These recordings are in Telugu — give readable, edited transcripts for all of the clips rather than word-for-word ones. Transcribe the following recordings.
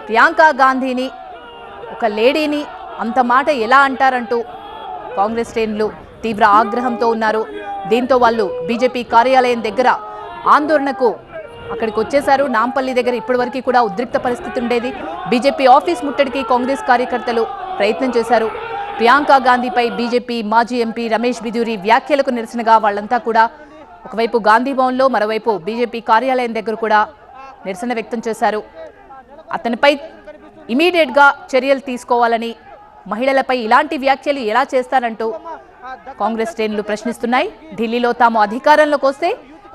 ప్రియాంక గాంధీని ఒక లేడీని అంత మాట ఎలా అంటారంటూ కాంగ్రెస్ శ్రేణులు తీవ్ర ఆగ్రహంతో ఉన్నారు. దీంతో వాళ్ళు బీజేపీ కార్యాలయం దగ్గర ఆందోళనకు అక్కడికి వచ్చేశారు. నాంపల్లి దగ్గర ఇప్పటివరకు కూడా ఉద్రిక్త పరిస్థితి ఉండేది. బీజేపీ ఆఫీస్ ముట్టడికి కాంగ్రెస్ కార్యకర్తలు ప్రయత్నం చేశారు. ప్రియాంక గాంధీపై బీజేపీ మాజీ ఎంపీ రమేష్ బిదూరి వ్యాఖ్యలకు నిరసనగా వాళ్ళంతా కూడా ఒకవైపు గాంధీ భవన్లో, మరోవైపు బీజేపీ కార్యాలయం దగ్గర కూడా నిరసన వ్యక్తం చేశారు. అతనిపై ఇమీడియట్గా చర్యలు తీసుకోవాలని, మహిళలపై ఇలాంటి వ్యాఖ్యలు ఎలా చేస్తారంటూ కాంగ్రెస్ శ్రేణులు ప్రశ్నిస్తున్నాయి. ఢిల్లీలో తాము అధికారంలోకి వస్తే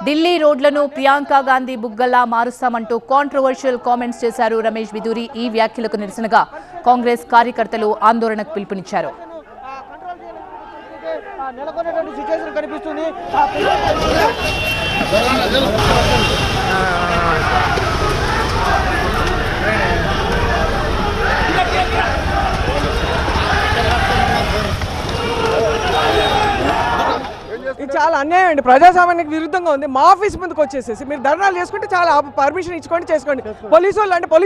ఢిల్లీ రోడ్లను ప్రియాంక గాంధీ బుగ్గలా మారుస్తామంటూ కాంట్రవర్షియల్ కామెంట్స్ చేశారు రమేష్ బిదూరి. ఈ వ్యాఖ్యలకు నిరసనగా కాంగ్రెస్ కార్యకర్తలు ఆందోళనకు పిలుపునిచ్చారు. ఇది చాలా అన్యాయం అండి. ప్రజాస్వామ్యానికి విరుద్ధంగా ఉంది. మా ఆఫీస్ ముందుకు వచ్చేసేసి మీరు ధర్నాలు చేసుకుంటే చాలా పర్మిషన్ ఇచ్చుకోండి, చేసుకోండి. పోలీసు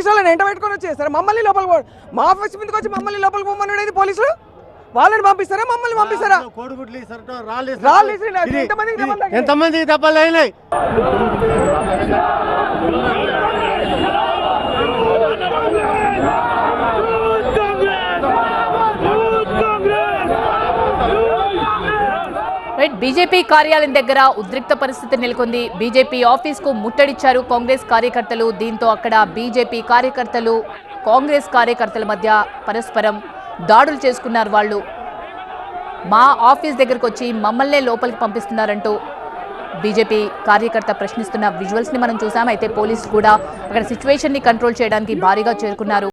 వాళ్ళని ఎంట పెట్టుకొని వచ్చేస్తారు. మమ్మల్ని లోపలికి మా ఆఫీస్ ముందుకు వచ్చి మమ్మల్ని లోపలికి పోమని పోలీసులు వాళ్ళని పంపిస్తారా, మమ్మల్ని పంపిస్తారా? ఎంతమంది దెబ్బలు అయినాయి? బీజేపీ కార్యాలయం దగ్గర ఉద్రిక్త పరిస్థితి నెలకొంది. బీజేపీ ఆఫీస్ కు ముట్టడిచ్చారు కాంగ్రెస్ కార్యకర్తలు. దీంతో అక్కడ బీజేపీ కార్యకర్తలు, కాంగ్రెస్ కార్యకర్తల మధ్య పరస్పరం దాడులు చేసుకున్నారు. వాళ్ళు మా ఆఫీస్ దగ్గరకు వచ్చి మమ్మల్నే లోపలికి పంపిస్తున్నారంటూ బీజేపీ కార్యకర్త ప్రశ్నిస్తున్న విజువల్స్ ని మనం చూసాం. అయితే పోలీసులు కూడా అక్కడ సిచ్యువేషన్ ని కంట్రోల్ చేయడానికి భారీగా చేరుకున్నారు.